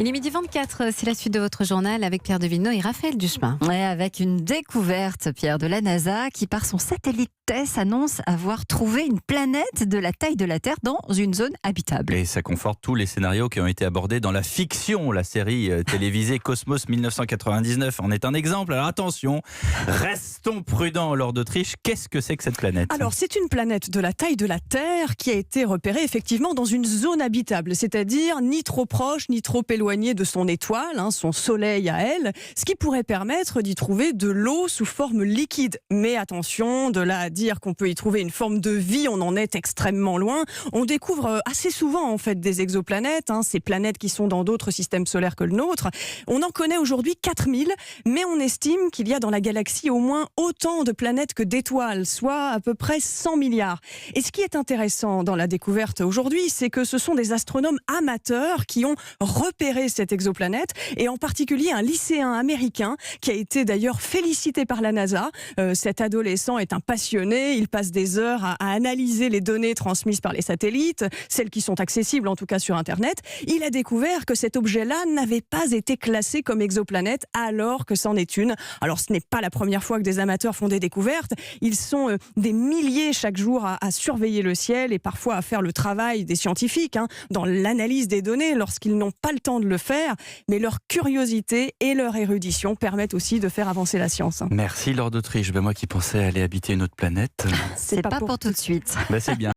Il est midi 24, c'est la suite de votre journal avec Pierre Devilleneux et Raphaël Duchemin. Ouais, avec une découverte, Pierre, de la NASA qui, par son satellite TESS, annonce avoir trouvé une planète de la taille de la Terre dans une zone habitable. Et ça conforte tous les scénarios qui ont été abordés dans la fiction. La série télévisée Cosmos 1999 en est un exemple. Alors attention, restons prudents lors d'Autriche. Qu'est-ce que c'est que cette planète ? Alors, c'est une planète de la taille de la Terre qui a été repérée effectivement dans une zone habitable, c'est-à-dire ni trop proche ni trop éloignée de son étoile, son soleil à elle, ce qui pourrait permettre d'y trouver de l'eau sous forme liquide. Mais attention, de là à dire qu'on peut y trouver une forme de vie, on en est extrêmement loin. On découvre assez souvent en fait des exoplanètes, ces planètes qui sont dans d'autres systèmes solaires que le nôtre. On en connaît aujourd'hui 4000, mais on estime qu'il y a dans la galaxie au moins autant de planètes que d'étoiles, soit à peu près 100 milliards. Et ce qui est intéressant dans la découverte aujourd'hui, c'est que ce sont des astronomes amateurs qui ont repéré cette exoplanète, et en particulier un lycéen américain qui a été d'ailleurs félicité par la NASA. Cet adolescent est un passionné, il passe des heures à analyser les données transmises par les satellites, celles qui sont accessibles en tout cas sur Internet. Il a découvert que cet objet-là n'avait pas été classé comme exoplanète alors que c'en est une. Alors ce n'est pas la première fois que des amateurs font des découvertes, ils sont des milliers chaque jour à surveiller le ciel et parfois à faire le travail des scientifiques dans l'analyse des données lorsqu'ils n'ont pas le temps de le faire, mais leur curiosité et leur érudition permettent aussi de faire avancer la science. Merci Laure d'Autriche. Moi qui pensais aller habiter une autre planète. C'est pas pour tout de suite. C'est bien.